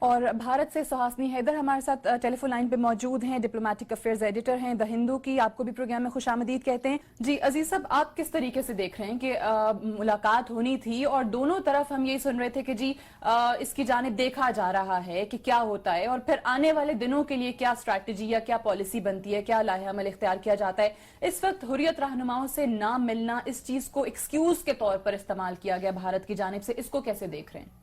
اور بھارت سے سہاسنی حیدر ہمارے ساتھ ٹیلی فون لائن پہ موجود ہیں، ڈپلومیٹک افیئرز ایڈیٹر ہیں دا ہندو کی. آپ کو بھی پروگرام میں خوش آمدید کہتے ہیں. جی عزیز صاحب، آپ کس طریقے سے دیکھ رہے ہیں کہ ملاقات ہونی تھی اور دونوں طرف ہم یہی سن رہے تھے کہ جی اس کی جانب دیکھا جا رہا ہے کہ کیا ہوتا ہے اور پھر آنے والے دنوں کے لیے کیا اسٹریٹجی یا کیا پالیسی بنتی ہے، کیا لائحہ عمل اختیار کیا جاتا ہے. اس وقت حریت رہنماؤں سے نہ ملنا، اس چیز کو ایکسکیوز کے طور پر استعمال کیا گیا بھارت کی جانب سے، اس کو کیسے دیکھ رہے ہیں؟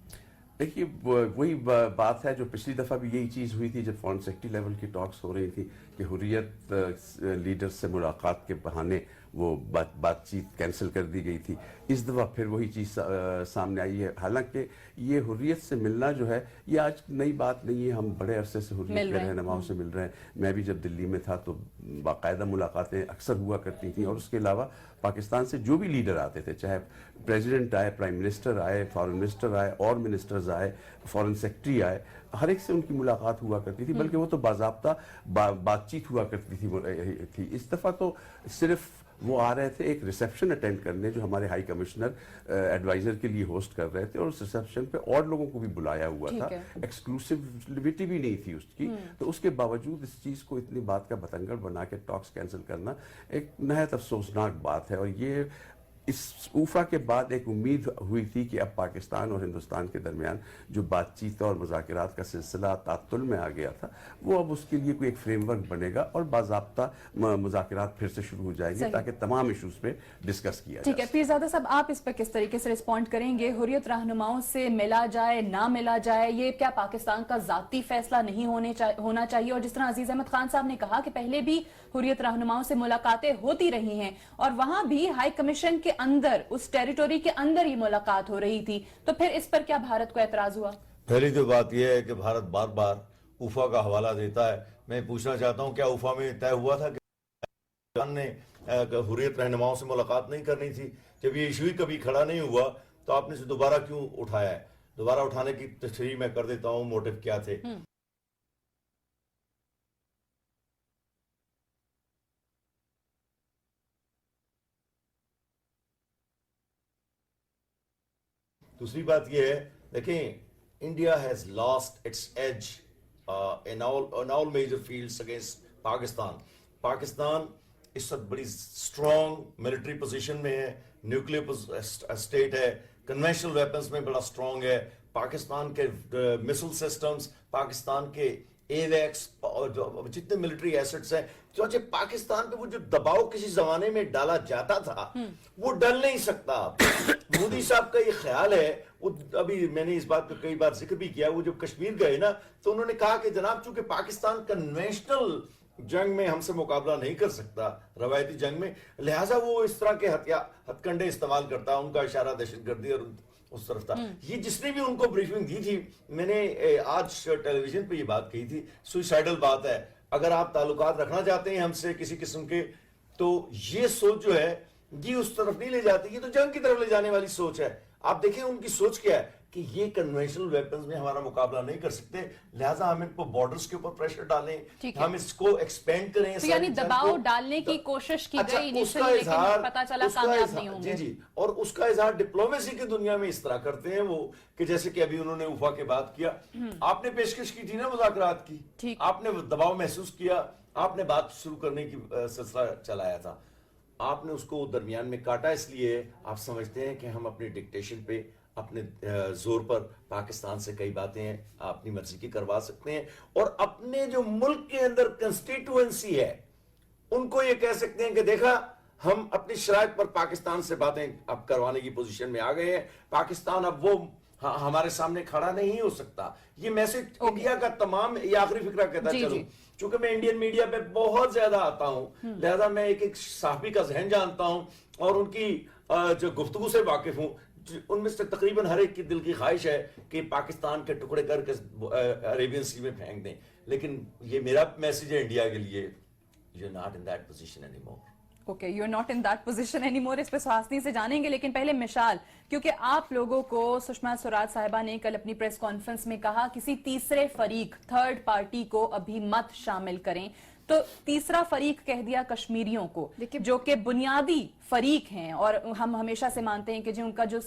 دیکھیے وہی بات ہے جو پچھلی دفعہ بھی یہی چیز ہوئی تھی جب فارن سیکرٹری لیول کی ٹاکس ہو رہی تھی کہ حریت لیڈر سے ملاقات کے بہانے وہ بات چیت کینسل کر دی گئی تھی. اس دفعہ پھر وہی چیز سامنے آئی ہے. حالانکہ یہ حریت سے ملنا جو ہے یہ آج نئی بات نہیں ہے، ہم بڑے عرصے سے حریت کے رہنماؤں سے مل رہے ہیں. میں بھی جب دلی میں تھا تو باقاعدہ ملاقاتیں اکثر ہوا کرتی تھیں، اور اس کے علاوہ پاکستان سے جو بھی لیڈر آتے تھے، چاہے پریزیڈنٹ آئے، پرائم منسٹر آئے، فارن منسٹر آئے، اور منسٹرز آئے، فارن سیکرٹری آئے، ہر ایک سے ان کی ملاقات ہوا کرتی تھی، بلکہ وہ تو باضابطہ بات چیت ہوا کرتی تھی. اس دفعہ تو صرف وہ آ رہے تھے ایک ریسیپشن اٹینڈ کرنے جو ہمارے ہائی کمشنر ایڈوائزر کے لیے ہوسٹ کر رہے تھے، اور اس ریسیپشن پہ اور لوگوں کو بھی بلایا ہوا تھا. ایکسکلوسیوٹی بھی نہیں تھی اس کی. تو اس کے باوجود اس چیز کو اتنی بات کا بتنگڑ بنا کے ٹاکس کینسل کرنا ایک نہایت افسوسناک بات ہے. اور یہ اس اوفا کے بعد ایک امید ہوئی تھی کہ اب پاکستان اور ہندوستان کے درمیان جو بات چیت اور مذاکرات کا سلسلہ تعطل میں آ گیا تھا، وہ اب اس کے لیے کوئی ایک فریم ورک بنے گا اور باضابطہ مذاکرات پھر سے شروع ہو جائیں گے تاکہ تمام ایشوز پہ ڈسکس کیا جائے. ٹھیک ہے پیرزادہ صاحب، آپ اس پر کس طریقے سے رسپونڈ کریں گے؟ حریت رہنماؤں سے ملا جائے نہ ملا جائے، یہ کیا پاکستان کا ذاتی فیصلہ نہیں ہونا چاہیے؟ اور جس طرح عزیز احمد خان صاحب نے کہا کہ پہلے بھی حریت رہنماؤں سے ملاقاتیں ہوتی رہی ہیں اور وہاں بھی ہائی کمیشن کے اندر، اس ٹیریٹوری کے اندر ہی ملاقات ہو رہی تھی، تو پھر اس پر کیا بھارت کو اعتراض ہوا؟ پہلی تو بات یہ ہے کہ بھارت بار بار اوفا کا حوالہ دیتا ہے. میں پوچھنا چاہتا ہوں کیا اوفا میں طے ہوا تھا کہ نے حریت رہنماؤں سے ملاقات نہیں کرنی تھی؟ جب یہ ایشو ہی کبھی کھڑا نہیں ہوا تو آپ نے اسے دوبارہ کیوں اٹھایا ہے؟ دوبارہ اٹھانے کی تشریح میں کر دیتا ہوں موٹیو کیا تھے. دوسری بات یہ ہے، دیکھیں India has lost its edge in all major fields against Pakistan. Pakistan اس وقت بڑی اسٹرانگ ملٹری پوزیشن میں ہے، نیوکلیئر اسٹیٹ ہے، کنونشنل ویپنز میں بڑا اسٹرانگ ہے. پاکستان کے مسل سسٹمز، پاکستان کے ایویکس اور جتنے ملٹری ایسٹس ہیں، چونچہ پاکستان پہ وہ جو دباؤ کسی زمانے میں ڈالا جاتا تھا وہ ڈل نہیں سکتا. مودی صاحب کا یہ خیال ہے، وہ ابھی میں نے اس بات پہ کئی بار ذکر بھی کیا، وہ جب کشمیر گئے نا تو انہوں نے کہا کہ جناب چونکہ پاکستان کنونشنل جنگ میں ہم سے مقابلہ نہیں کر سکتا، روایتی جنگ میں، لہٰذا وہ اس طرح کے ہتھ کنڈے استعمال کرتا. ان کا اشارہ دہشت گردی اور اس طرف تھا. یہ جس نے بھی ان کو بریفنگ دی تھی، میں نے آج ٹیلی ویژن پہ یہ بات کہی تھی، سوئسائڈل بات ہے. اگر آپ تعلقات رکھنا چاہتے ہیں ہم سے کسی قسم کے، تو یہ سوچ جو ہے یہ اس طرف نہیں لے جاتی، یہ تو جنگ کی طرف لے جانے والی سوچ ہے. آپ دیکھیں ان کی سوچ کیا ہے کہ یہ کنونشنل ویپنز میں ہمارا مقابلہ نہیں کر سکتے، لہٰذا ہم ان کو بارڈرز کے اوپر پریشر ڈالیں، ہم اس کو ایکسپینڈ کریں. تو یعنی دباؤ ڈالنے کی کوشش کی گئی انیشلی، لیکن پتہ چلا کامیاب نہیں ہوں گے. جی، اور اس کا اظہار ڈپلومیسی کی دنیا میں اس طرح کرتے ہیں وہ کہ جیسے کہ ابھی انہوں نے اوفا کے بات کیا، آپ نے پیشکش کی تھی نا مذاکرات کی، آپ نے دباؤ محسوس کیا، آپ نے بات شروع کرنے کی سلسلہ چلایا تھا، آپ نے اس کو درمیان میں کاٹا. اس لیے آپ سمجھتے ہیں کہ ہم اپنی ڈکٹیشن پہ اپنے زور پر پاکستان سے کئی باتیں اپنی مرضی کی کروا سکتے ہیں، اور اپنے جو ملک کے اندر کنسٹیٹوئنسی ہے ان کو یہ کہہ سکتے ہیں کہ دیکھا ہم اپنی شرائط پر پاکستان سے باتیں اب کروانے کی پوزیشن میں آ گئے ہیں، پاکستان اب وہ ہمارے سامنے کھڑا نہیں ہو سکتا. یہ میسج انڈیا کا تمام، یہ آخری فکرہ کہتا ہے. چلو چونکہ میں انڈین میڈیا پہ بہت زیادہ آتا ہوں، لہذا میں ایک صحافی کا ذہن جانتا ہوں اور ان کی جو گفتگو سے واقف ہوں. ان میں سے تقریباً ہر ایک کی دل کی خواہش ہے کہ پاکستان کے ٹکڑے کر کے عربین سی میں پھینک دیں، لیکن یہ میرا میسج ہے انڈیا کے لیے، you're not in that position anymore. Okay, you are not in that position anymore. اس پہ سہاسنی سے جانیں گے، لیکن پہلے مشال، کیونکہ آپ لوگوں کو سشما سوراج صاحبہ نے کل اپنی پریس کانفرنس میں کہا کسی تیسرے فریق، تھرڈ پارٹی کو ابھی مت شامل کریں. تو تیسرا فریق کہہ دیا کشمیریوں کو جو کہ بنیادی فریق ہیں اور ہم ہمیشہ سے مانتے ہیں کہ جو ان کا جو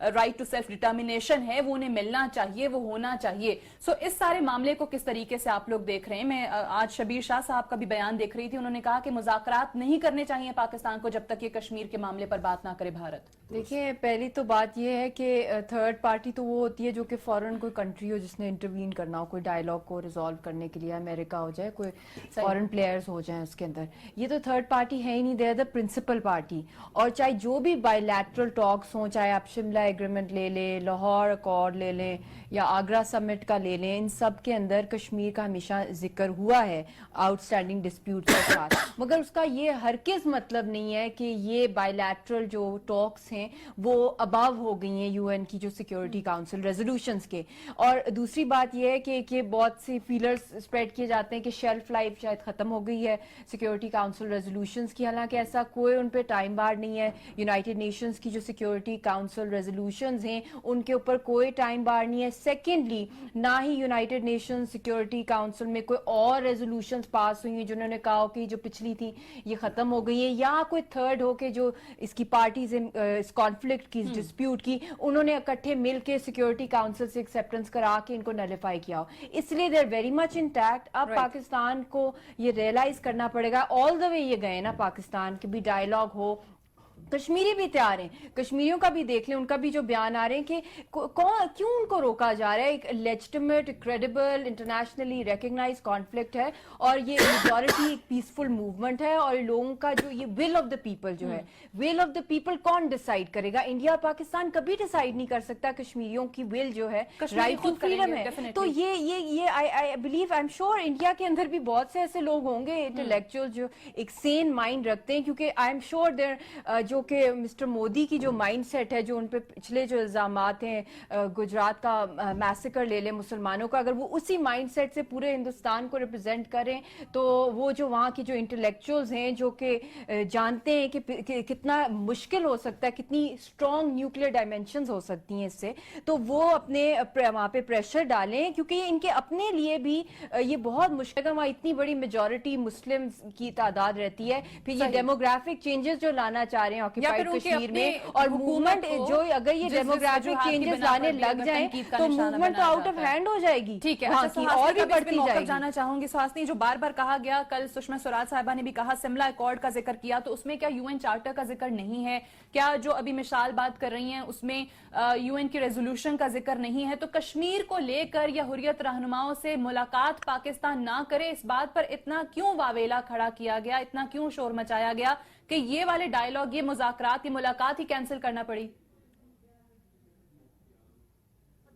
رائٹ ٹو سیلف ڈٹرمنیشن ہے وہ انہیں ملنا چاہیے, وہ ہونا چاہیے. سو اس سارے معاملے کو کس طریقے سے آپ لوگ دیکھ رہے ہیں؟ میں آج شبیر شاہ صاحب کا بھی بیان دیکھ رہی تھی, انہوں نے کہا کہ مذاکرات نہیں کرنے چاہیے پاکستان کو جب تک یہ کشمیر کے معاملے پر بات نہ کرے بھارت. دیکھیں, پہلی تو بات یہ ہے کہ تھرڈ پارٹی تو وہ ہوتی ہے جو کہ فورن کوئی کنٹری ہو جس نے انٹروین کرنا ہو, کوئی ڈائیلاگ کو ریزالو کرنے کے لیے, امریکہ ہو جائے, کوئی فورن پلیئرز ہو جائیں اس کے اندر. یہ تو تھرڈ پارٹی ہے ہی نہیں, they are the principal party. اور چاہے جو بھی بائی لیٹرل ٹاکس ہوں, چاہے آپ شملہ ایگریمنٹ لے لیں, لاہور اکارڈ لے لیں یا آگرہ سمٹ کا لے لیں, ان سب کے اندر کشمیر کا ہمیشہ ذکر ہوا ہے آؤٹ اسٹینڈنگ ڈسپیوٹ کے ساتھ. مگر اس کا یہ ہرگز مطلب نہیں ہے کہ یہ بائی لیٹرل جو ٹاکس ہیں وہ اباو ہو گئی ہیں یو این کی جو سیکیورٹی کاؤنسل ریزولوشنز کے. اور دوسری بات یہ ہے کہ بہت سی فیلرز اسپریڈ کیے جاتے ہیں کہ شیلف لائف شاید ختم ہو گئی ہے سیکیورٹی کاؤنسل ریزولوشنز کی, حالانکہ ایسا کوئی ان پہ ٹائم بار نہیں ہے. یونائٹڈ نیشنز کی جو سیکیورٹی کاؤنسل ریزولوشنز ہیں ان کے اوپر کوئی ٹائم بار نہیں ہے. سیکنڈلی, نہ ہی یونائٹڈ نیشنز سیکیورٹی کاؤنسل میں کوئی اور ریزولوشنز پاس ہوئی ہیں جنہوں نے کہا کہ جو پچھلی تھی یہ ختم ہو گئی ہے, یا کوئی تھرڈ ہو کے جو اس کی پارٹیز اس کانفلکٹ کی, اس ڈسپیوٹ کی, انہوں نے اکٹھے مل کے سیکیورٹی کاؤنسل سے ایکسیپٹنس کرا کے ان کو نلیفائی کیا ہو. اس لیے they are very much intact. اب پاکستان کو یہ ریئلائز کرنا پڑے گا, آل دا وے یہ گئے نا پاکستان کے بھی ڈائیلاگ ہو, کشمیری بھی تیار ہیں, کشمیریوں کا بھی دیکھ لیں, ان کا بھی جو بیان آ رہے ہیں کہ کیوں ان کو روکا جا رہا ہے. ایک legitimate, credible, internationally recognise conflict ہے اور یہ میجورٹی ایک پیسفل موومنٹ ہے, اور لوگوں کا جو یہ ول آف دا پیپل جو ہے, ول آف دا پیپل کون ڈیسائیڈ کرے گا؟ انڈیا اور پاکستان کبھی ڈیسائیڈ نہیں کر سکتا. کشمیریوں کی ول جو ہے رائٹ ٹو فریڈم ہے. تو یہ I believe, I am sure India کے اندر بھی بہت سے ایسے لوگ ہوں گے انٹلیکچوئل جو ایک سین مائنڈ رکھتے ہیں, کیونکہ آئی ایم شیور دیر جو کہ مسٹر مودی کی جو مائنڈ سیٹ ہے, جو ان پہ پچھلے جو الزامات ہیں, گجرات کا میسیکر لے لیں مسلمانوں کا, اگر وہ اسی مائنڈ سیٹ سے پورے ہندوستان کو ریپرزینٹ کریں تو وہ جو وہاں کی جو انٹلیکچوئلز ہیں جو کہ جانتے ہیں کہ کتنا مشکل ہو سکتا ہے, کتنی اسٹرانگ نیوکلیئر ڈائمینشنز ہو سکتی ہیں اس سے, تو وہ اپنے وہاں پہ پریشر ڈالیں, کیونکہ ان کے اپنے لیے بھی یہ بہت مشکل ہے. وہاں اتنی بڑی میجورٹی مسلم کی تعداد رہتی ہے, پھر یہ ڈیموگرافک چینجز جو لانا چاہ رہے ہیں آکیپائڈ کشمیر میں, اور موومنٹ جو اگر یہ ڈیموگرافک چینجز لانے لگ جائیں تو موومنٹ تو آؤٹ آف ہینڈ ہو جائے گی. ٹھیک ہے, اور بھی بڑھتی جائے گی. جانا چاہوں گی سہاسنی, جو بار بار کہا گیا, کل سشما سوراج صاحبہ نے بھی کہا سملہ ایکارڈ کا ذکر کیا, تو اس میں کیا یو این چارٹر کا ذکر نہیں ہے؟ کیا جو ابھی مشال بات کر رہی ہیں اس میں یو این کی ریزولوشن کا ذکر نہیں ہے؟ تو کشمیر کو لے کر یا حریت رہنماؤں سے ملاقات پاکستان نہ کرے, اس بات پر اتنا کیوں واویلا کھڑا کیا گیا, اتنا کیوں شور مچایا گیا کہ یہ والے ڈائیلاگ, یہ مذاکرات, یہ ملاقات ہی کینسل کرنا پڑی؟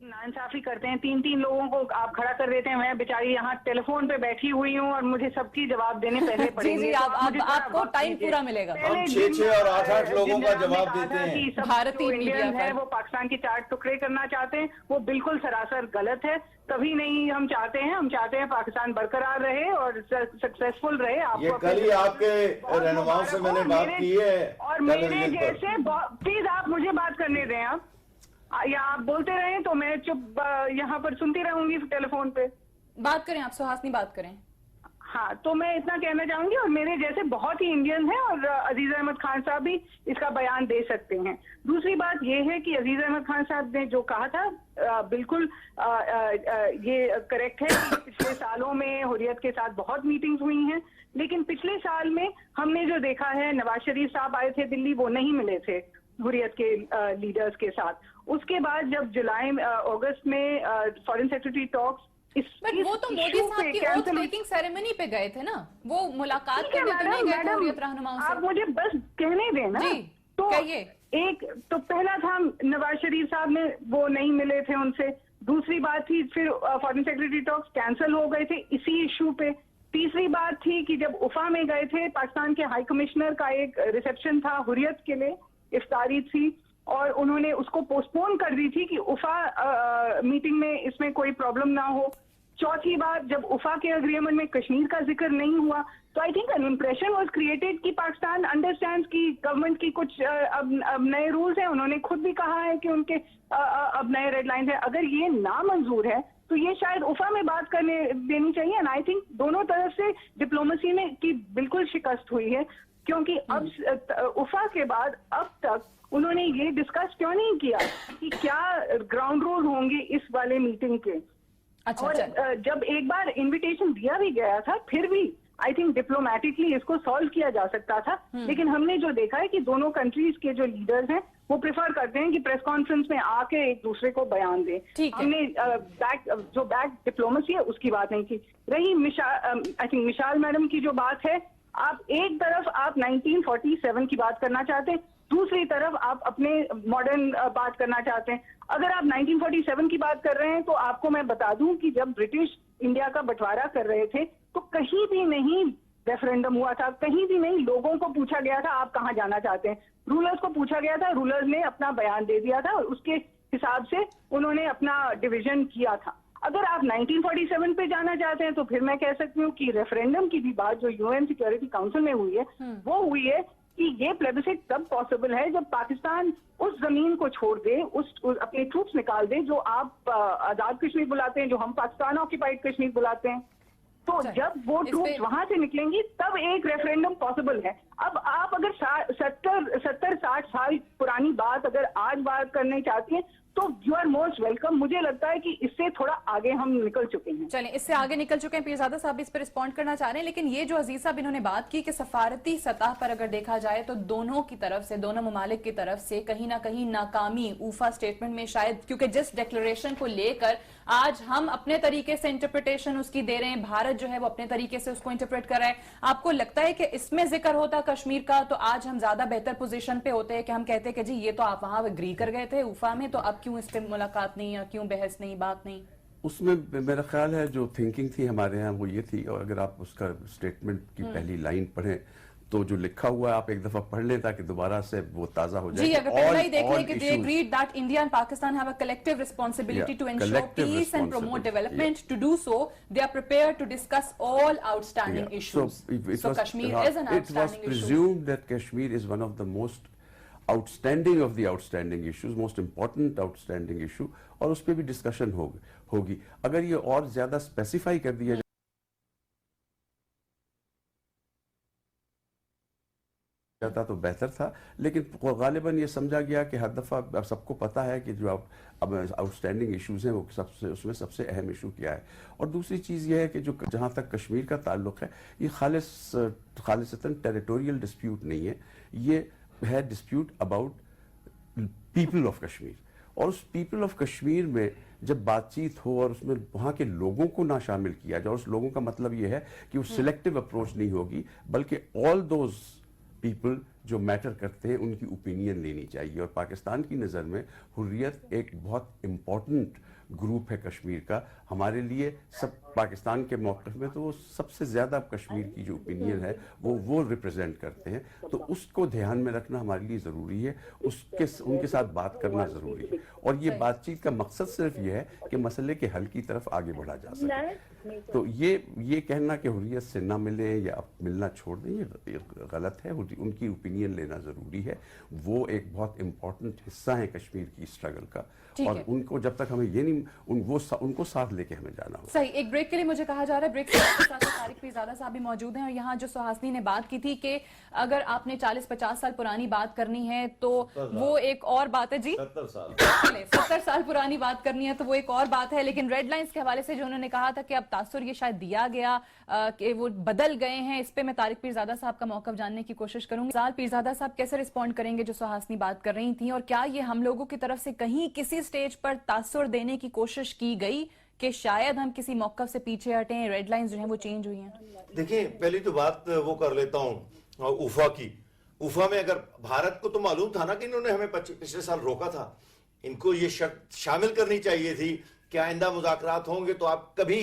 ناانصافی کرتے ہیں, تین لوگوں کو آپ کھڑا کر دیتے ہیں. میں بیچاری یہاں ٹیلی فون پہ بیٹھی ہوئی ہوں اور مجھے سب کی جواب دینے پہلے پڑیں گے. جی, آپ کو ٹائم پورا ملے گا. ہم 6 اور 8 لوگوں کا جواب دیتے ہیں. بھارتی میڈیا ہے وہ پاکستان کے 4 ٹکڑے کرنا چاہتے ہیں, وہ بالکل سراسر غلط ہے. کبھی نہیں ہم چاہتے ہیں پاکستان برقرار رہے اور سکسیسفل رہے. یہ کل ہی آپ کے رہنماؤں سے میں نے بات کی ہے, اور میرے جیسے پلیز آپ مجھے بات کرنے دیں. آپ یا آپ بولتے رہیں تو میں چپ یہاں پر سنتی رہوں گی ٹیلی فون پہ. بات کریں آپ, سہاسنی بات کریں. ہاں, تو میں اتنا کہنا چاہوں گی, اور میرے جیسے بہت ہی انڈین ہیں, اور عزیز احمد خان صاحب بھی اس کا بیان دے سکتے ہیں. دوسری بات یہ ہے کہ عزیز احمد خان صاحب نے جو کہا تھا بالکل یہ کریکٹ ہے کہ پچھلے سالوں میں حریت کے ساتھ بہت میٹنگز ہوئی ہیں, لیکن پچھلے سال میں ہم نے جو دیکھا ہے, نواز شریف صاحب آئے تھے دلی, وہ نہیں ملے تھے حریت کے لیڈرز کے ساتھ. اس کے بعد جب اگست میں فارن سیکرٹری ٹاکس, وہ تو مودی صاحب کی اوتھ ٹیکنگ سیریمنی پہ گئے تھے نا, وہ ملاقات کرنے تو نہیں گئے تھے حریت رہنماؤں سے. آپ مجھے بس کہنے دیں نا. تو ایک تو پہلا تھا نواز شریف صاحب نے, وہ نہیں ملے تھے ان سے. دوسری بات تھی پھر فارن سیکرٹری ٹاکس کینسل ہو گئے تھے اسی ایشو پہ. تیسری بات تھی کہ جب افا میں گئے تھے, پاکستان کے ہائی کمشنر کا ایک ریسیپشن تھا حریت کے لیے, افطاری تھی, اور انہوں نے اس کو پوسٹ پون کر دی تھی کہ افا میٹنگ میں اس میں کوئی پرابلم نہ ہو. چوتھی بات, جب افا کے اگریمنٹ میں کشمیر کا ذکر نہیں ہوا, تو I think an impression was created کہ پاکستان انڈرسٹینڈ کی گورنمنٹ کی کچھ اب نئے رولز ہیں. انہوں نے خود بھی کہا ہے کہ ان کے اب نئے ریڈ لائنز ہیں. اگر یہ نامنظور ہے تو یہ شاید افا میں بات کرنے دینی چاہیے. اینڈ آئی تھنک دونوں طرف سے ڈپلومسی میں کی بالکل شکست ہوئی ہے, کیونکہ اب افا کے بعد اب تک انہوں نے یہ ڈسکس کیوں نہیں کیا کہ کیا گراؤنڈ رول ہوں گے اس والے میٹنگ کے. اور جب ایک بار انویٹیشن دیا بھی گیا تھا, پھر بھی آئی تھنک ڈپلومیٹکلی اس کو سالو کیا جا سکتا تھا, لیکن ہم نے جو دیکھا ہے کہ دونوں کنٹریز کے جو لیڈرز ہیں وہ پریفر کرتے ہیں کہ پریس کانفرنس میں آ کے ایک دوسرے کو بیان دیں. ہم نے جو بیک ڈپلومسی ہے اس کی بات نہیں کی. رہی آئی تھنک مشال میڈم کی جو بات ہے, آپ ایک طرف آپ 1947 کی بات کرنا چاہتے ہیں, دوسری طرف آپ اپنے ماڈرن بات کرنا چاہتے ہیں. اگر آپ 1947 کی بات کر رہے ہیں تو آپ کو میں بتا دوں کہ جب برٹش انڈیا کا بٹوارا کر رہے تھے تو کہیں بھی نہیں ریفرینڈم ہوا تھا, کہیں بھی نہیں لوگوں کو پوچھا گیا تھا آپ کہاں جانا چاہتے ہیں. رولرز کو پوچھا گیا تھا, رولرز نے اپنا بیان دے دیا تھا اور اس کے حساب سے انہوں نے اپنا ڈویژن کیا تھا. اگر آپ 1947 پہ جانا چاہتے ہیں تو پھر میں کہہ سکتی ہوں کہ ریفرینڈم کی بھی بات جو UN سیکورٹی کاؤنسل میں ہوئی ہے وہ ہوئی ہے کہ یہ پلیبسٹ تب پاسبل ہے جب پاکستان اس زمین کو چھوڑ دے, اپنے ٹروپس نکال دے جو آپ آزاد کشمیر بلاتے ہیں, جو ہم پاکستان آکوپائڈ کشمیر بلاتے ہیں. تو جب وہ ٹروپس وہاں سے نکلیں گی تب ایک ریفرینڈم پاسبل ہے. اب آپ اگر 70-60 سال پرانی بات اگر آج بات کرنے چاہتی ہیں تو یو آر موسٹ ویلکم. مجھے لگتا ہے کہ اس سے تھوڑا آگے ہم نکل چکے ہیں. چلیں, اس سے آگے نکل چکے ہیں. پیرزادہ صاحب بھی اس پر رسپونڈ کرنا چاہ رہے ہیں, لیکن یہ جو عزیز صاحب انہوں نے بات کی کہ سفارتی سطح پر اگر دیکھا جائے تو دونوں کی طرف سے, دونوں ممالک کی طرف سے کہیں نہ کہیں ناکامی اوفا سٹیٹمنٹ میں شاید, کیونکہ جس ڈیکلریشن کو لے کر آج ہم اپنے طریقے سے انٹرپریٹیشن اس کی دے رہے ہیں, بھارت جو ہے وہ اپنے طریقے سے اس کو انٹرپریٹ کر رہا ہے. آپ کو لگتا ہے کہ اس میں ذکر ہوتا کشمیر کا تو آج ہم زیادہ بہتر پوزیشن پہ ہوتے ہیں کہ ہم کہتے کہ جی یہ تو آپ وہاں اگری کر گئے تھے اوفا میں, تو اب کیوں اس پہ ملاقات نہیں, یا کیوں بحث نہیں, بات نہیں. اس میں میرا خیال ہے جو تھنکنگ تھی ہمارے ہاں وہ یہ تھی, اور اگر آپ اس کا سٹیٹمنٹ کی پہلی لائن پڑھیں تو جو لکھا ہوا ہے آپ ایک دفعہ پڑھ لیں تاکہ دوبارہ سے وہ تازہ ہو جائے. جی, اگر پہلا ہی دیکھ لیں کہ they agreed that India and Pakistan have a collective responsibility to ensure peace and promote development. To do so, they are prepared to discuss all outstanding issues. So Kashmir is an outstanding issue. It was presumed that Kashmir is one of the most outstanding of the outstanding issues, most important outstanding issue, اور اس پہ بھی discussion ہوگی. اگر یہ اور زیادہ specify کر دیا جاتا تو بہتر تھا, لیکن غالباً یہ سمجھا گیا کہ ہر دفعہ اب سب کو پتا ہے کہ جو اب آؤٹ اسٹینڈنگ ایشوز ہیں وہ اس میں سب سے اہم ایشو کیا ہے. اور دوسری چیز یہ ہے کہ جو جہاں تک کشمیر کا تعلق ہے یہ خالصتاً ٹیریٹوریل ڈسپیوٹ نہیں ہے, یہ ہے dispute about people of Kashmir. اور اس پیپل آف کشمیر میں جب بات چیت ہو اور اس میں وہاں کے لوگوں کو نہ شامل کیا جائے, اور اس لوگوں کا مطلب یہ ہے کہ وہ سلیکٹیو اپروچ نہیں ہوگی بلکہ آل دوز پیپل جو میٹر کرتے ہیں ان کی اوپینین لینی چاہیے. اور پاکستان کی نظر میں حریت ایک بہت امپورٹنٹ گروپ ہے کشمیر کا. ہمارے لیے سب پاکستان کے موقف میں تو وہ سب سے زیادہ کشمیر کی جو اوپینین ہے وہ ریپرزینٹ کرتے ہیں, تو اس کو دھیان میں رکھنا ہمارے لیے ضروری ہے, ان کے ساتھ بات کرنا ضروری ہے. اور یہ بات چیت کا مقصد صرف یہ ہے کہ مسئلے کے حل کی طرف آگے بڑھا جا سکے. تو یہ کہنا کہ حریت سے نہ ملیں یا ملنا چھوڑ دیں یہ غلط ہے. ان کی اوپینین لینا ضروری ہے, وہ ایک بہت امپورٹنٹ حصہ ہے کشمیر کی اسٹرگل کا, اور ان کو جب تک ہمیں یہ نہیں ان کو ساتھ لے کے ہمیں جانا ہوگا. صحیح. ایک بریک کے لیے مجھے کہا جا رہا ہے, بریک کے ساتھ طارق پیرزادہ صاحب بھی موجود ہیں, اور یہاں جو سہاسنی نے بات کی تھی کہ اگر آپ نے 40-50 سال پرانی بات کرنی ہے تو وہ ایک اور بات ہے. جی 70 سال پرانی بات کرنی ہے تو وہ ایک اور بات ہے, لیکن ریڈ لائنز کے حوالے سے جو انہوں نے کہا تھا کہ اب تاثر یہ شاید دیا گیا کہ وہ بدل گئے ہیں, اس پہ میں طارق پیرزادہ صاحب کا موقف جاننے کی کوشش کروں گی. پیرزادہ صاحب کیسے رسپونڈ کریں گے جو سہاسنی بات کر رہی تھیں, اور کیا یہ ہم لوگوں کی طرف سے کہیں کسی سٹیج پر تاثر دینے کی کوشش کی گئی کہ شاید ہم کسی موقف سے پیچھے ہٹیں, ریڈ لائنز جو ہیں وہ چینج ہوئی ہیں؟ دیکھیں, پہلی تو بات وہ کر لیتا ہوں اوفا کی. اوفا میں اگر بھارت کو تو معلوم تھا نا کہ انہوں نے ہمیں پچھلے سال روکا تھا, ان کو یہ شرط شامل کرنی چاہیے تھی کہ آئندہ مذاکرات ہوں گے تو آپ کبھی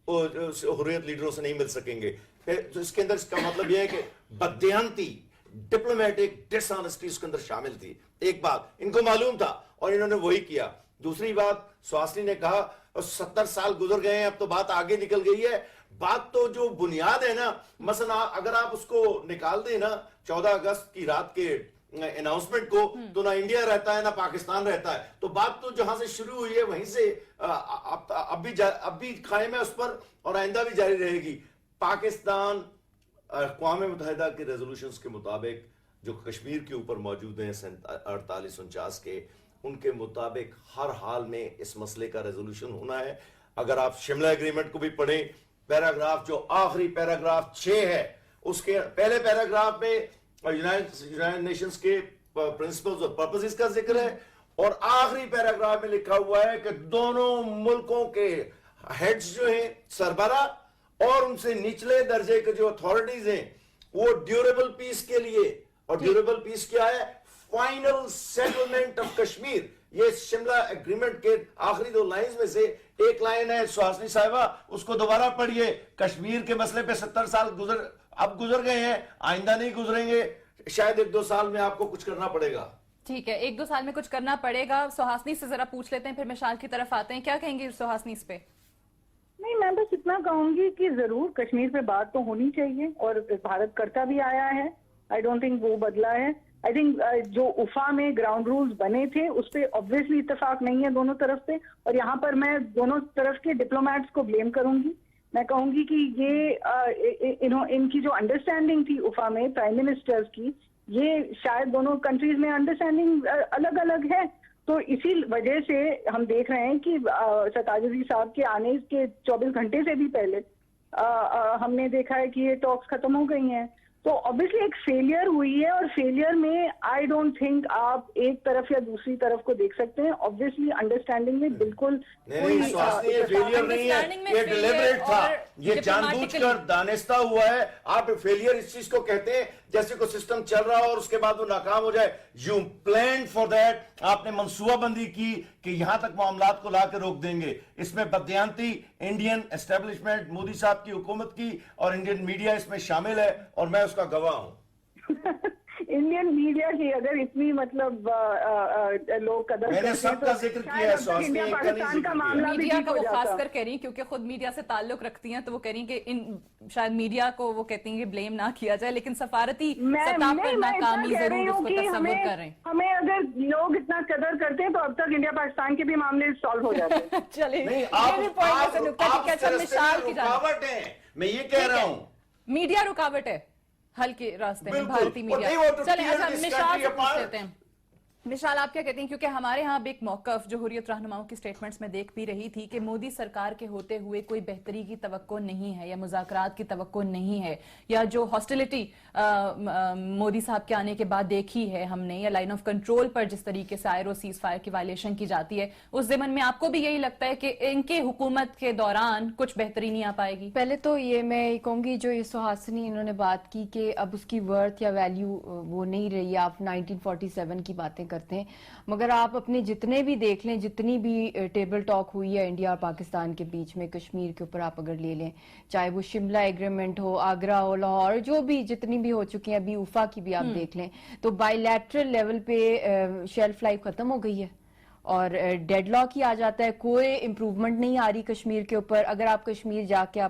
حریت لیڈروں سے نہیں مل سکیں گے. تو اس کے اندر اس کا مطلب یہ ہے کہ بددیانتی ڈپلومیٹک ڈس آنیسٹی اس کے اندر شامل تھی. ایک بات ان کو معلوم تھا اور انہوں نے وہی کیا. دوسری بات سہاسنی نے کہا 70 سال گزر گئے ہیں, اب تو بات آگے نکل گئی ہے. بات تو جو بنیاد ہے نا, مثلا اگر آپ اس کو نکال دیں نا 14 اگست کی رات کے اناؤنسمنٹ کو تو نہ انڈیا رہتا ہے نہ پاکستان رہتا ہے. تو بات تو جہاں سے شروع ہوئی ہے وہیں سے اب بھی قائم ہے اس پر اور آئندہ بھی جاری رہے گی. پاکستان اقوام متحدہ کے ریزولوشنز کے مطابق جو کشمیر کے اوپر موجود ہیں 48-49 کے, ان کے مطابق ہر حال میں اس مسئلے کا ریزولوشن ہونا ہے. اگر آپ شملہ ایگریمنٹ کو بھی پڑھیں, پیراگراف جو آخری پیراگراف 6 ہے, اس کے پہلے پیراگراف میں یونائٹڈ نیشنز کے پرنسپلز اور پرپسز کا ذکر ہے, اور آخری پیراگراف میں لکھا ہوا ہے کہ دونوں ملکوں کے ہیڈز جو ہیں سربراہ اور ان سے نچلے درجے کے جو اتھارٹیز ہیں وہ ڈیوریبل پیس کے لیے, اور ڈیوریبل پیس کیا ہے, فائنل سیٹلمنٹ آف کشمیر. یہ شملہ ایگریمنٹ کے آخری 2 لائنز میں سے ایک لائن ہے, سہاسنی صاحبہ اس کو دوبارہ پڑھیے. کشمیر کے مسئلے پہ 70 سال اب گزر گئے ہیں, آئندہ نہیں گزریں گے, شاید 1-2 سال میں آپ کو کچھ کرنا پڑے گا. ٹھیک ہے, 1-2 سال میں کچھ کرنا پڑے گا. سہاسنی سے ذرا پوچھ لیتے ہیں, پھر مشال کی طرف آتے ہیں. کیا کہیں گے سہاسنی اس پہ؟ نہیں, میں بس اتنا کہوں گی کہ ضرور کشمیر پہ بات تو ہونی چاہیے, اور بھارت کرتا بھی آیا ہے. آئی ڈونٹ تھنک وہ بدلا ہے. آئی تھنک جو افا میں گراؤنڈ رولز بنے تھے اس پہ obviously اتفاق نہیں ہے دونوں طرف سے, اور یہاں پر میں دونوں طرف کے ڈپلومیٹس کو بلیم کروں گی. میں کہوں گی کہ یہ ان کی جو انڈرسٹینڈنگ تھی افا میں پرائم منسٹرز کی, یہ شاید دونوں کنٹریز میں انڈرسٹینڈنگ الگ الگ ہے. تو اسی وجہ سے ہم دیکھ رہے ہیں کہ سرتاج عزیز صاحب کے آنے کے 24 گھنٹے سے بھی پہلے ہم نے دیکھا ہے کہ یہ ٹاکس ختم ہو گئی ہیں. تو obviously ایک فیلئر ہوئی ہے, اور فیلئر میں آئی ڈونٹ تھنک آپ ایک طرف یا دوسری طرف کو دیکھ سکتے ہیں. obviously انڈرسٹینڈنگ میں بالکل فیلئر نہیں ہے, یہ ڈیلیبریٹ تھا, یہ جان بوجھ کر دانستہ ہوا ہے. آپ فیلئر اس چیز کو کہتے ہیں جیسے کوئی سسٹم چل رہا ہو اور اس کے بعد وہ ناکام ہو جائے. یو پلانڈ فار دیٹ, آپ نے منصوبہ بندی کی کہ یہاں تک معاملات کو لا کے روک دیں گے. اس میں بددیانتی انڈین اسٹیبلشمنٹ, مودی صاحب کی حکومت کی, اور انڈین میڈیا اس میں شامل ہے, اور میں اس کا گواہ ہوں. انڈین میڈیا کی اگر اتنی مطلب لوگ قدر میں نے سب کا ذکر کیا ہے, انڈیا پاکستان کا معاملہ بھی میڈیا ٹھیک کا ہو وہ جاتا. خاص کر کہہ رہی ہیں کیونکہ خود میڈیا سے تعلق رکھتی ہیں, تو وہ کہہ رہی ہیں کہ شاید میڈیا کو وہ کہتی ہیں کہ بلیم نہ کیا جائے, لیکن سفارتی سطح پر ناکامی ضرور اس کو تصور کر رہے ہیں. ہمیں اگر لوگ اتنا قدر کرتے ہیں تو اب تک انڈیا پاکستان کے بھی معاملے سالو ہو جاتے ہیں. چلے رکاوٹ ہے, میں یہ کہہ رہا ہوں میڈیا رکاوٹ ہے حل کے راستے میں, بھارتی میڈیا. چلیں اچھا مشال سے پوچھ لیتے ہیں. مشال آپ کیا کہتے ہیں, کیونکہ ہمارے ہاں بھی ایک موقف جو حریت رہنماؤں کی سٹیٹمنٹس میں دیکھ بھی رہی تھی کہ مودی سرکار کے ہوتے ہوئے کوئی بہتری کی توقع نہیں ہے, یا مذاکرات کی توقع نہیں ہے, یا جو ہاسٹیلٹی مودی صاحب کے آنے کے بعد دیکھی ہے ہم نے, یا لائن آف کنٹرول پر جس طریقے سے آئر و سیز فائر کی وائلیشن کی جاتی ہے, اس ضمن میں آپ کو بھی یہی لگتا ہے کہ ان کے حکومت کے دوران کچھ بہتری نہیں آ پائے گی؟ پہلے تو یہ میں کہوں گی جو یہ سہاسنی انہوں نے بات کی کہ اب اس کی ورتھ یا ویلیو وہ نہیں رہی. آپ 1947 کی باتیں کرتے ہیں, مگر آپ اپنے جتنے بھی دیکھ لیں, جتنی بھی ٹیبل ٹاک ہوئی ہے انڈیا اور پاکستان کے بیچ میں کشمیر کے اوپر, آپ اگر لے لیں, چاہے وہ شملہ ایگریمنٹ ہو, آگرہ ہو, لاہور, جو بھی جتنی بھی ہو چکی ہیں, ابھی افا کی بھی آپ دیکھ لیں, تو بائی لیٹرل لیول پہ شیلف لائف ختم ہو گئی ہے اور ڈیڈ لاک ہی آ جاتا ہے. کوئی امپروومنٹ نہیں آ رہی کشمیر کے اوپر. اگر آپ کشمیر جا کے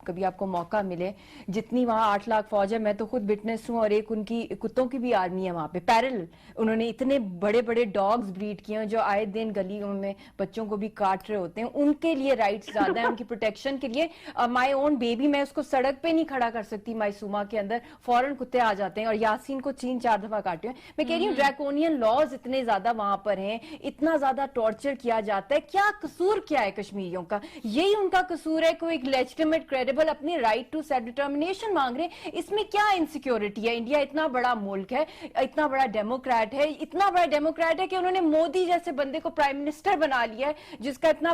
کبھی آپ کو موقع ملے, جتنی وہاں 8 لاکھ فوج ہے, میں تو خود وٹنس ہوں, اور ایک ان کی کتوں کی بھی آرمی ہے وہاں پہ پیرل. انہوں نے اتنے بڑے بڑے ڈاگز بریڈ کیے ہیں جو آئے دن گلیوں میں بچوں کو بھی کاٹ رہے ہوتے ہیں. ان کے لیے رائٹس زیادہ ہیں, ان کی پروٹیکشن کے لیے. مائی اون بیبی, میں اس کو سڑک پہ نہیں کھڑا کر سکتی مائسوما کے اندر, فوراً کتے آ جاتے ہیں, اور یاسین کو 3-4 دفعہ کاٹے ہیں. میں کہہ رہی ہوں ڈریکونین لاز اتنے زیادہ وہاں پر ہیں, اتنا زیادہ ٹارچر کیا جاتا ہے. کیا قصور کیا ہے کشمیریوں کا؟ یہی ان کا قصور ہے کہ وہ ایک لیجٹیمیٹ کریڈیبل اپنی رائٹ ٹو سیلف ڈٹرمنیشن مانگ رہے ہیں. اس میں کیا انسیکیورٹی ہے؟ انڈیا اتنا بڑا ملک ہے, اتنا بڑا ڈیموکریٹ ہے, اتنا بڑا ڈیموکریٹ ہے کہ انہوں نے مودی جیسے بندے کو پرائم منسٹر بنا لیا ہے, جس کا اتنا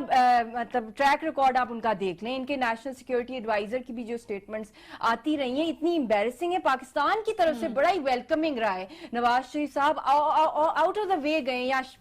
مطلب ٹریک ریکارڈ آپ ان کا دیکھ لیں. ان کے نیشنل سیکیورٹی ایڈوائزر کی بھی جو سٹیٹمنٹس آتی رہی ہیں اتنی امبیرسنگ ہے. پاکستان کی طرف سے بڑا ہی ویلکمنگ رہا ہے. نواز شریف صاحب آؤٹ آف دا وے گئے, یا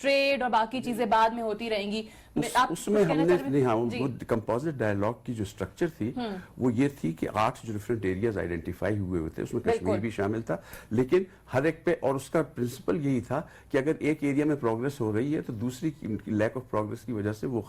ٹریڈ اور باقی چیزیں بعد میں ہوتی رہیں گی. اس میں ہم نے نہیں, ہاں وہ کمپوزٹ ڈائلاگ کی جو سٹرکچر تھی وہ یہ تھی کہ 8 جو ڈفرینٹ ایریاز آئیڈینٹیفائی ہوئے تھے, اس میں کشمیر بھی شامل تھا, لیکن ہر ایک پہ, اور اس کا پرنسپل یہی تھا کہ اگر ایک ایریا میں پروگرس ہو رہی ہے تو دوسری لیک آف پروگرس کی وجہ سے وہ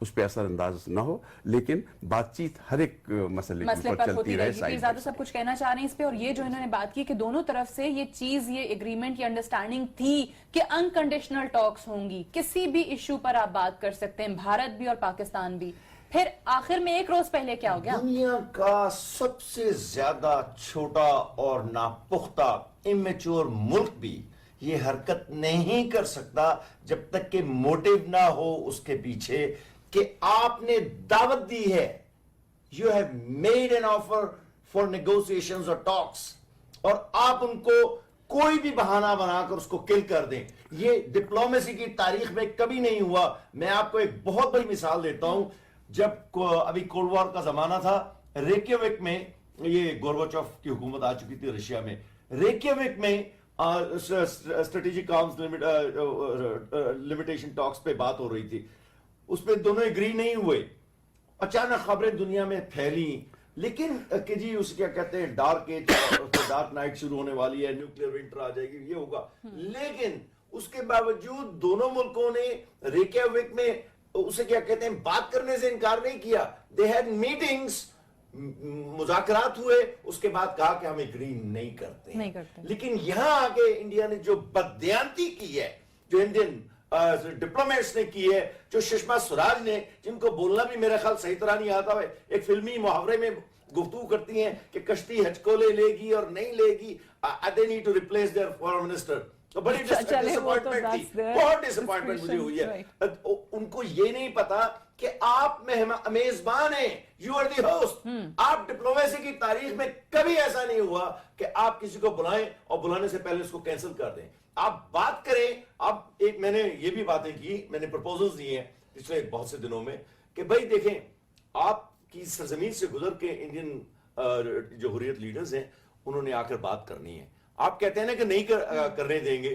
اس پہ اثر انداز نہ ہو, لیکن بات چیت ہر ایک مسئلے پر چلتی رہے. پیرزادہ صاحب کچھ کہنا چاہ رہے ہیں اس پہ, اور یہ جو انہوں نے بات کی کہ دونوں طرف سے یہ چیز, یہ ایگریمنٹ, یہ انڈرسٹینڈنگ تھی کہ انکنڈیشنل ٹاکس ہوں گی, کسی بھی ایشو پر آپ بات کر سکتے ہیں, بھارت بھی اور پاکستان بھی. پھر آخر میں ایک روز پہلے کیا ہو گیا؟ دنیا کا سب سے زیادہ چھوٹا اور ناپختہ امیچور ملک بھی یہ حرکت نہیں کر سکتا جب تک کہ موٹیو نہ ہو اس کے پیچھے کہ آپ نے دعوت دی ہے. You have made an offer for negotiations or talks, اور آپ ان کو کوئی بھی بہانہ بنا کر اس کو کل کر دیں. یہ ڈپلومیسی کی تاریخ میں کبھی نہیں ہوا. میں آپ کو ایک بہت بڑی مثال دیتا ہوں. جب ابھی کولڈ وار کا زمانہ تھا, ریکیویک میں, یہ گورباچوف کی حکومت آ چکی تھی رشیا میں, ریکیویک میں اسٹریٹجک آرمز لمیٹیشن ٹاکس پہ بات ہو رہی تھی. اس پہ دونوں ایگری نہیں ہوئے. اچانک خبریں دنیا میں پھیلی, لیکن کہ جی اس کیا کہتے ہیں ڈارک ایج, ڈارک نائٹ شروع ہونے والی ہے, نیوکلیئر ونٹر آ جائے گی, یہ ہوگا. لیکن اس کے باوجود دونوں ملکوں نے ریکیویک میں اسے کیا کہتے ہیں بات کرنے سے انکار نہیں کیا. دے ہیڈ میٹنگز, مذاکرات ہوئے, اس کے بعد کہا کہ ہم ایگری نہیں کرتے. لیکن یہاں آگے انڈیا نے جو بددیانتی کی ہے, جو انڈین ڈپلومیٹس نے کی ہے, جو سشما سوراج نے, جن کو بولنا بھی میرا خیال صحیح طرح نہیں آتا ہے, ایک فلمی محاورے میں گفتگو کرتی ہیں کہ کشتی ہچکولے لے گی اور نہیں لے گی, they need to replace their foreign minister. بڑی ڈسپوائنٹمنٹ تھی, بہت ڈسپوائنٹمنٹ مجھے ہوئی ہے. ان کو یہ نہیں پتا کہ آپ میزبان ہیں, یو آر دی ہوسٹ. آپ ڈپلومیسی کی تاریخ میں کبھی ایسا نہیں ہوا کہ آپ کسی کو بلائیں اور بلانے سے پہلے اس کو کینسل کر دیں. آپ بات کریں. اب ایک میں نے یہ بھی باتیں کی, میں نے پرپوزلز دیے ہیں پچھلے بہت سے دنوں میں کہ بھائی دیکھیں, آپ کی سرزمین سے گزر کے انڈین جو حریت لیڈرز ہیں انہوں نے آ کر بات کرنی ہے. آپ کہتے ہیں نا کہ نہیں کرنے دیں گے.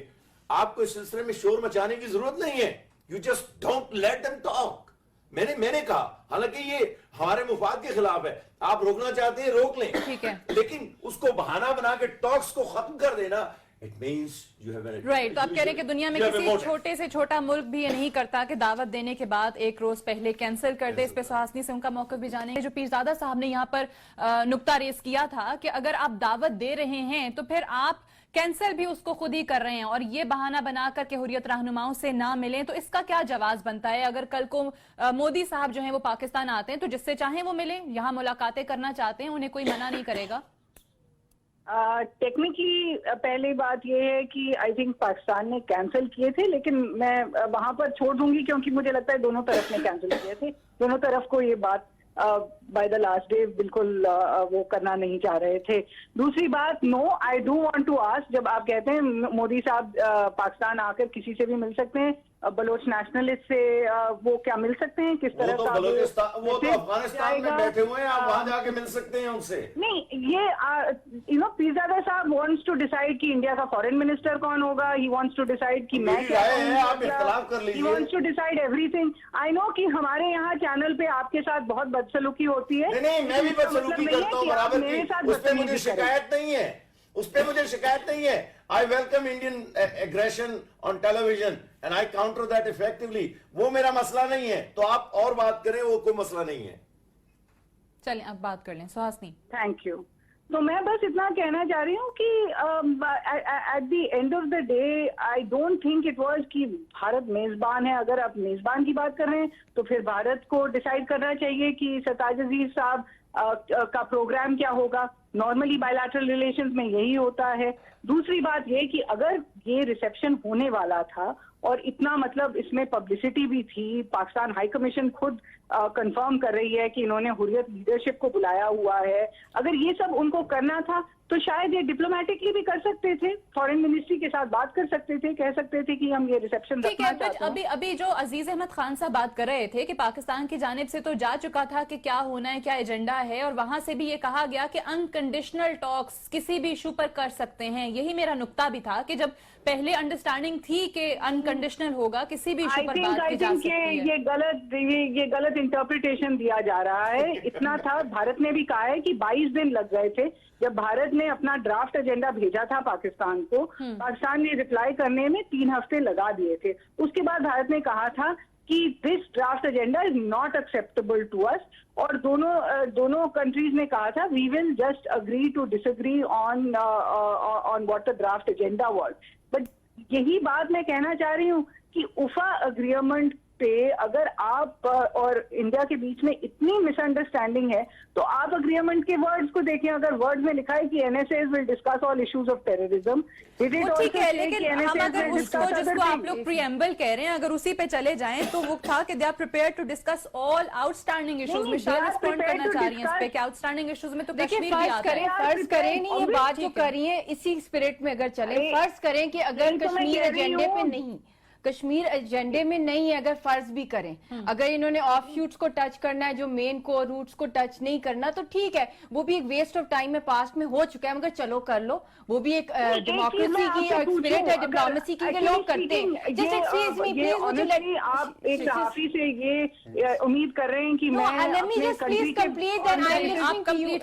آپ کو اس سلسلے میں شور مچانے کی ضرورت نہیں ہے. You just don't let them talk. میں نے کہا, حالانکہ یہ ہمارے مفاد کے خلاف ہے, آپ روکنا چاہتے ہیں روک لیں, لیکن اس کو بہانہ بنا کے ٹاکس کو ختم کر دینا, رائٹ. تو آپ کہہ رہے ہیں کہ دنیا میں کسی چھوٹے سے چھوٹا ملک بھی یہ نہیں کرتا کہ دعوت دینے کے بعد ایک روز پہلے کینسل کر دے. اس پہ سہاسنی سے ان کا موقف بھی جانے. جو پیرزادہ صاحب نے یہاں پر نقطہ ریز کیا تھا کہ اگر آپ دعوت دے رہے ہیں تو پھر آپ کینسل بھی اس کو خود ہی کر رہے ہیں, اور یہ بہانہ بنا کر کہ حریت رہنماؤں سے نہ ملیں, تو اس کا کیا جواز بنتا ہے؟ اگر کل کو مودی صاحب جو ہیں وہ پاکستان آتے ہیں تو جس سے چاہیں وہ ملیں, یہاں ملاقاتیں کرنا چاہتے ہیں, انہیں کوئی منع نہیں کرے گا. ٹیکنیکلی پہلی بات یہ ہے کہ آئی تھنک پاکستان نے کینسل کیے تھے, لیکن میں وہاں پر چھوڑ دوں گی کیونکہ مجھے لگتا ہے دونوں طرف نے کینسل کیے تھے. دونوں طرف کو یہ بات بائی دا لاسٹ ڈے بالکل وہ کرنا نہیں چاہ رہے تھے. دوسری بات, no I do want to ask, جب آپ کہتے ہیں مودی صاحب پاکستان آ کر کسی سے بھی مل سکتے ہیں, بلوچ نیشنلسٹ سے وہ کیا مل سکتے ہیں, کس طرح کا وہ تو افغانستان میں بیٹھے ہوئے ہیں, آپ وہاں جا کے مل سکتے ہیں ان سے. نہیں, یہ پیرزادہ صاحب وانٹس ٹو ڈیسائیڈ کہ انڈیا کا فارن منسٹر کون ہوگا, ہی وانٹس ٹو ڈیسائیڈ کہ میں کیا ہوں, آپ اختلاف کر لیجیے. He wants to decide everything. I know کہ ہمارے یہاں چینل پہ آپ کے ساتھ بہت بدسلوکی ہوتی ہے. نہیں, میں بھی بدسلوکی کرتا ہوں برابر کی, اس پہ مجھے شکایت نہیں ہے, اس پہ مجھے شکایت نہیں ہے. I welcome Indian aggression on television and I counter that effectively. وہ میرا مسئلہ نہیں ہے, تو آپ اور بات کریں, وہ کوئی مسئلہ نہیں ہے. چلیں اب بات کر لیں. سہاسنی. Thank you. تو میں بس اتنا کہنا چاہ رہی ہوں کہ at the end of the day I don't think it was کہ بھارت میزبان ہے. اگر آپ میزبان کی بات کر رہے ہیں تو پھر بھارت کو ڈیسائیڈ کرنا چاہیے کہ سرتاج عزیز صاحب کا پروگرام کیا ہوگا. نارملی بائیلیٹرل ریلیشنز میں یہی ہوتا ہے. دوسری بات یہ کہ اگر یہ ریسیپشن ہونے والا تھا اور اتنا مطلب اس میں پبلسٹی بھی تھی, پاکستان ہائی کمیشن خود کنفرم کر رہی ہے کہ انہوں نے حریت لیڈرشپ کو بلایا ہوا ہے, اگر یہ سب ان کو کرنا تھا تو شاید یہ ڈپلومیٹکلی بھی کر سکتے تھے, فارن منسٹری کے ساتھ بات کر سکتے تھے, کہہ سکتے تھے کہ ہم یہ ریسیپشن رکھنا چاہتے ہیں. ابھی جو عزیز احمد خان صاحب بات کر رہے تھے کہ پاکستان کی جانب سے تو جا چکا تھا کہ کیا ہونا ہے, کیا ایجنڈا ہے, اور وہاں سے بھی یہ کہا گیا کہ انکنڈیشنل ٹاکس کسی بھی ایشو پر کر سکتے ہیں. یہی میرا نقطہ بھی تھا کہ جب پہلے انڈرسٹینڈنگ تھی کہ انکنڈیشنل ہوگا, کسی بھی ایشو پر بات کی جا سکتی ہے. یہ غلط انٹرپریٹیشن دیا جا رہا ہے. اتنا تھا, بھارت نے بھی کہا ہے کہ 22 دن لگ گئے تھے جب بھارت نے اپنا ڈرافٹ ایجنڈا بھیجا تھا پاکستان کو, پاکستان نے ریپلائی کرنے میں 3 ہفتے لگا دیے تھے. اس کے بعد بھارت نے کہا تھا کہ this draft agenda is not acceptable to us, اور دونوں کنٹریز نے کہا تھا we will just agree to disagree on what the draft agenda was. But یہی بات میں کہنا چاہ رہی ہوں کہ UFA اگریمنٹ پہ اگر آپ اور انڈیا کے بیچ میں اتنی مس انڈرسٹینڈنگ ہے تو آپ اگریمنٹ کے ورڈز کو دیکھیں. اگر ورڈ میں لکھا ہے کہ NSAs will discuss all issues of terrorism, وہ ٹھیک ہے, لیکن ہم اگر اس کو جس کو آپ لوگ پریمبل کہہ رہے ہیں اگر اسی پہ چلے جائیں تو وہ تھا کہ they are prepared to discuss all outstanding issues. میں شاید رسپونڈ کرنا چاہ رہی ہیں اس پہ کہ outstanding issues میں تو کشمیر بھی آتا ہے. فرض کریں نہیں, یہ بات جو کر رہی ہیں اسی اسپرٹ میں اگر چلیں, فرض کریں کہ اگر کشمیر ایجنڈے پہ نہیں, کشمیر ایجنڈے میں نہیں ہے, اگر فرض بھی کریں اگر انہوں نے آف شوٹس کو ٹچ کرنا ہے, جو مین کور روٹس کو ٹچ نہیں کرنا, تو ٹھیک ہے, وہ بھی ایک ویسٹ آف ٹائم میں پاسٹ میں ہو چکا ہے, مگر چلو کر لو, وہ بھی ایک ڈیموکریسی کی اور اسپرٹ ہے ڈپلومیسی کی کہ لوگ کرتے ہیں. جسٹ ایکسکیوز می پلیز, آپ ایک صحافی سے یہ امید کر رہے ہیں کہ میں پلیز کمپلیٹ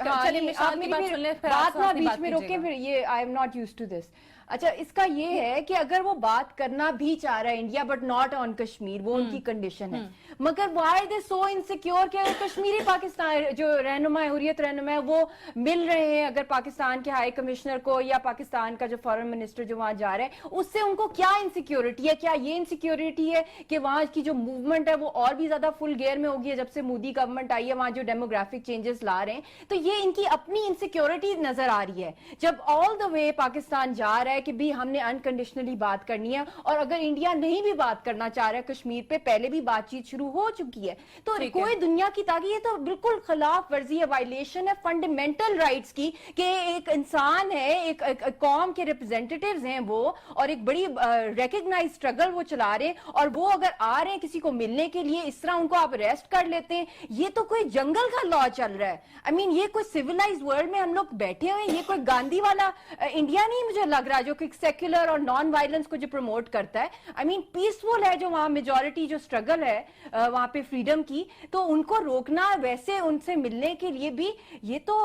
بات نہ بیچ میں روکیں, پھر یہ I am not used to this. اچھا, اس کا یہ ہے کہ اگر وہ بات کرنا بھی چاہ رہا ہے India but not on Kashmir, وہ ان کی کنڈیشن ہے, مگر وائی دے سو انسیکیور کہ اگر کشمیری پاکستان جو رہنما حریت رہنما ہے وہ مل رہے ہیں اگر پاکستان کے ہائی کمشنر کو یا پاکستان کا جو فارن منسٹر جو وہاں جا رہے ہیں, اس سے ان کو کیا انسیکیورٹی ہے؟ کیا یہ انسیکیورٹی ہے کہ وہاں کی جو موومنٹ ہے وہ اور بھی زیادہ فل گیئر میں ہوگی جب سے مودی گورنمنٹ آئی ہے, وہاں جو ڈیموگرافک چینجز لا رہے ہیں, تو یہ ان کی اپنی انسیکیورٹی نظر آ رہی ہے جب آل دا وے پاکستان جا رہا ہے کہ بھی ہم نے انکنڈیشنلی بات کرنی ہے, اور اگر انڈیا نہیں بھی بات کرنا چاہ رہا ہے کشمیر پہ, پہلے بھی بات چیت شروع ہو چکی ہے, تو کوئی دنیا کی تاکہ یہ تو بالکل خلاف ورزی ہے, وائلیشن ہے فنڈامنٹل رائٹس کی کہ ایک انسان ہے, ایک قوم کے ریپرزینٹیٹیوز ہیں وہ, اور ایک بڑی ریکگنائز اسٹرگل وہ چلا رہے ہیں, اور وہ اگر آ رہے ہیں کسی کو ملنے کے لیے اس طرح ان کو آپ اریسٹ کر لیتے ہیں, یہ تو کوئی جنگل کا لا چل رہا ہے. آئی مین یہ کوئی سیولائز ورلڈ میں ہم لوگ بیٹھے ہوئے ہیں, یہ کوئی گاندھی والا انڈیا نہیں مجھے لگ رہا جو کہ سیکولر اور نان وائلنس کو جو پروموٹ کرتا ہے. آئی مین پیسفل ہے جو وہاں میجورٹی جو اسٹرگل ہے وہاں پہ فریڈم کی, تو ان کو روکنا, ویسے ان سے ملنے کے لیے بھی یہ تو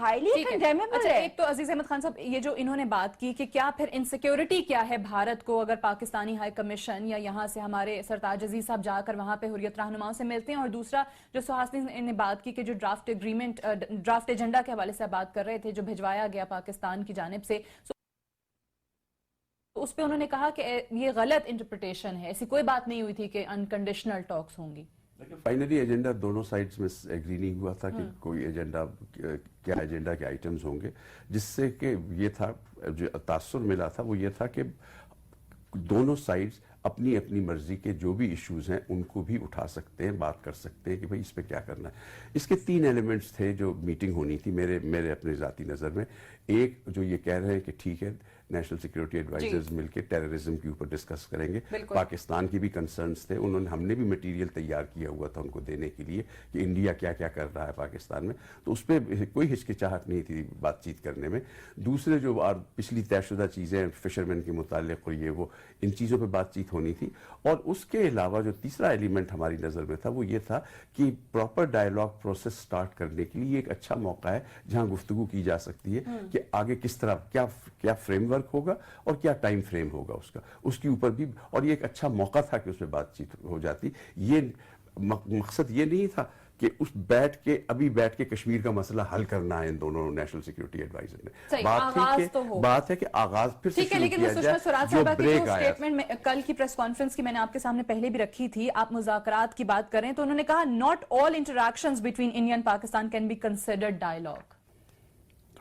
ہائیلی کنڈیمیبل ہے. ایک تو عزیز احمد خان صاحب یہ جو انہوں نے بات کی کہ کیا پھر انسیکیورٹی کیا ہے بھارت کو اگر پاکستانی ہائی کمیشن یا یہاں سے ہمارے سرتاج عزیز صاحب جا کر وہاں پہ حریت رہنماؤں سے ملتے ہیں, اور دوسرا جو سہاسنی نے بات کی کہ جو ڈرافٹ اگریمنٹ ڈرافٹ ایجنڈا کے حوالے سے بات کر رہے تھے جو بھجوایا گیا پاکستان کی جانب سے, اس پہ انہوں نے کہا کہ یہ غلط انٹرپریٹیشن ہے, ایسی کوئی بات نہیں ہوئی تھی کہ انکنڈیشنل ٹاکس ہوں گی. فائنلی ایجنڈا دونوں سائڈز میں ایگری نہیں ہوا تھا کہ کوئی ایجنڈا کیا ایجنڈا کے آئٹمز ہوں گے, جس سے کہ یہ تھا جو تاثر ملا تھا وہ یہ تھا کہ دونوں سائڈز اپنی اپنی مرضی کے جو بھی ایشوز ہیں ان کو بھی اٹھا سکتے ہیں, بات کر سکتے ہیں کہ بھئی اس پہ کیا کرنا ہے. اس کے 3 ایلیمنٹس تھے جو میٹنگ ہونی تھی میرے اپنے ذاتی نظر میں. ایک جو یہ کہہ رہے ہیں کہ ٹھیک ہے نیشنل سیکیورٹی ایڈوائزرز مل کے ٹیررزم کے اوپر ڈسکس کریں گے, پاکستان کی بھی کنسرنز تھے, ہم نے بھی مٹیریل تیار کیا ہوا تھا ان کو دینے کے لیے کہ انڈیا کیا کیا کر رہا ہے پاکستان میں, تو اس پہ کوئی ہچکچاہٹ نہیں تھی بات چیت کرنے میں. دوسرے جو پچھلی طے شدہ چیزیں فشرمین کے متعلق اور یہ وہ ان چیزوں پہ بات چیت ہونی تھی. اور اس کے علاوہ جو تیسرا ایلیمنٹ ہماری نظر میں تھا وہ یہ تھا کہ پراپر ڈائیلاگ پروسیس سٹارٹ کرنے کے لیے ایک اچھا موقع ہے جہاں گفتگو کی جا سکتی ہے کہ آگے کس طرح کیا فریم ورک ہوگا اور کیا ٹائم فریم ہوگا اس کے اوپر بھی, اور یہ ایک اچھا موقع تھا کہ اس میں بات چیت ہو جاتی. یہ مقصد یہ نہیں تھا کہ ابھی بیٹھ کے کشمیر کا مسئلہ حل کرنا ہے ان دونوں نیشنل سیکیورٹی ایڈوائزر نے. بات ہے کہ آغاز پھر سے شروع کیا جائے. جو بریک آیا کل کی پریس کانفرنس کی میں نے آپ کے سامنے پہلے بھی رکھی تھی, آپ مذاکرات کی بات کریں تو انہوں نے کہا not all interactions between India and Pakistan can be considered dialogue.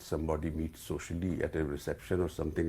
somebody meets socially at a reception or something,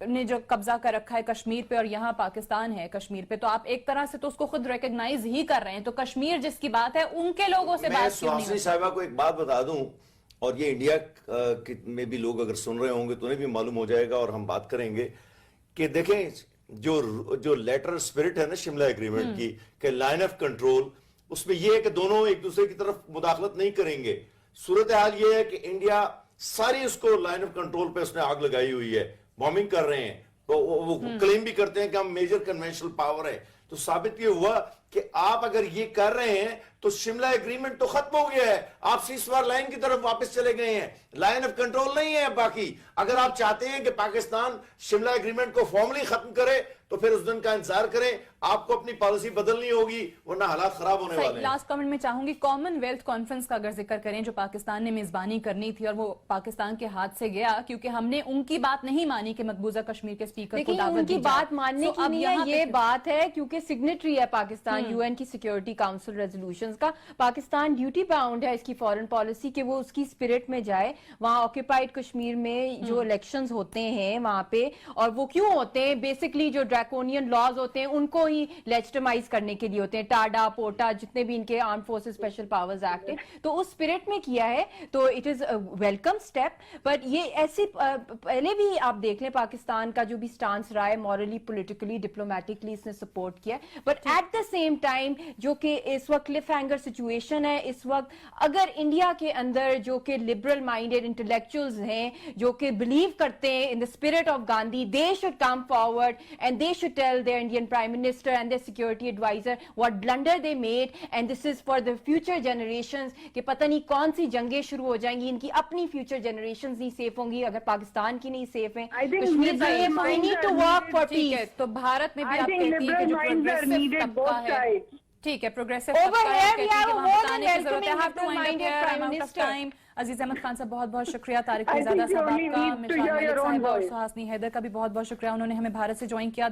نے جو قبضہ کر رکھا ہے کشمیر پہ اور یہاں پاکستان ہے کشمیر پہ, تو آپ ایک طرح سے تو اس کو خود ریکگنائز ہی کر رہے ہیں, تو کشمیر جس کی بات ہے ان کے لوگوں سے بات کیوں نہیں سہاسنی صاحبہ کو ایک بات بتا دوں, اور یہ انڈیا میں بھی لوگ اگر سن رہے ہوں گے تو انہیں بھی معلوم ہو جائے گا, اور ہم بات کریں گے کہ دیکھیں جو لیٹر سپرٹ ہے نا شملہ ایگریمنٹ کی کہ لائن آف کنٹرول, اس میں یہ ہے کہ دونوں ایک دوسرے کی طرف مداخلت نہیں کریں گے. صورتحال یہ ہے کہ انڈیا ساری اس کو لائن آف کنٹرول پہ اس نے آگ لگائی ہوئی ہے, بومبنگ کر رہے ہیں, وہ کلیم بھی کرتے ہیں کہ ہم میجر کنونشنل پاور ہے. تو ثابت یہ ہوا کہ آپ اگر یہ کر رہے ہیں تو شملہ ایگریمنٹ تو ختم ہو گیا ہے, آپ سیسفائر لائن کی طرف واپس چلے گئے ہیں, لائن آف کنٹرول نہیں ہے باقی. اگر آپ چاہتے ہیں کہ پاکستان شملہ ایگریمنٹ کو فارملی ختم کرے تو پھر اس دن کا انتظار کریں, آپ کو اپنی پالیسی بدلنی ہوگی ورنہ حالات خراب ہونے والے ہیں. لاسٹ کمنٹ میں چاہوں گی کامن ویلتھ کانفرنس کا اگر ذکر کریں جو پاکستان نے میزبانی کرنی تھی اور وہ پاکستان کے ہاتھ سے گیا کیونکہ ہم نے ان کی بات نہیں مانی کہ مقبوضہ کشمیر کے اسپیکر کو دعوت دی جائے. ان کی بات ماننے کی نہیں ہے, یہ بات ہے کیونکہ سگنیٹری ہے پاکستان یو این کی سیکیورٹی کاؤنسل ریزولوشنز کا. پاکستان ڈیوٹی باؤنڈ ہے اس کی فورن پالیسی کہ وہ اس کی اسپرٹ میں جائے. وہاں آکوپائڈ کشمیر میں جو الیکشنز ہوتے ہیں وہاں پہ, اور وہ کیوں ہوتے ہیں, بیسکلی جو ڈریکونین لاز ہوتے ہیں ان کو ہی لیجٹمائز کرنے کے لیے ہوتے ہیں, ٹاڈا پوٹا جتنے بھی ان کے arm forces special powers act ہیں, تو اس اسپرٹ میں کیا ہے, تو it is welcome step. But یہ ایسی پہلے بھی آپ دیکھ لیں پاکستان کا جو بھی سٹانس رہا ہے مورلی پولیٹیکلی ڈپلومیٹکلی اس نے سپورٹ کیا, but at the same time جو کہ اس وقت کلف ہینگر سچویشن ہے اس وقت, اگر انڈیا کے اندر جو کہ لبرل مائنڈیڈ انٹلیکچوئلز ہیں جو کہ بلیو کرتے ہیں in the spirit of Gandhi, they should come forward and they should tell their Indian Prime Minister and their security advisor what blunder they made, and this is for the future generations کہ پتہ نہیں کون سی جنگیں شروع ہو جائیں گی, ان کی اپنی future generations نہیں سیف ہوں گی اگر پاکستان کی نہیں سیف ہیں. Kashmir we need to work for peace. تو بھارت میں بھی آپ کہتی ہیں کہ جو پروگریسو طبقہ ہے, ٹھیک ہے پروگریسو عزیز احمد خان صاحب بہت بہت شکریہ, طارق پیرزادہ صاحب آپ کا, مشال ملک صاحب اور سہاسنی حیدر کا بھی بہت بہت شکریہ, انہوں نے ہمیں بھارت سے جوائن کیا.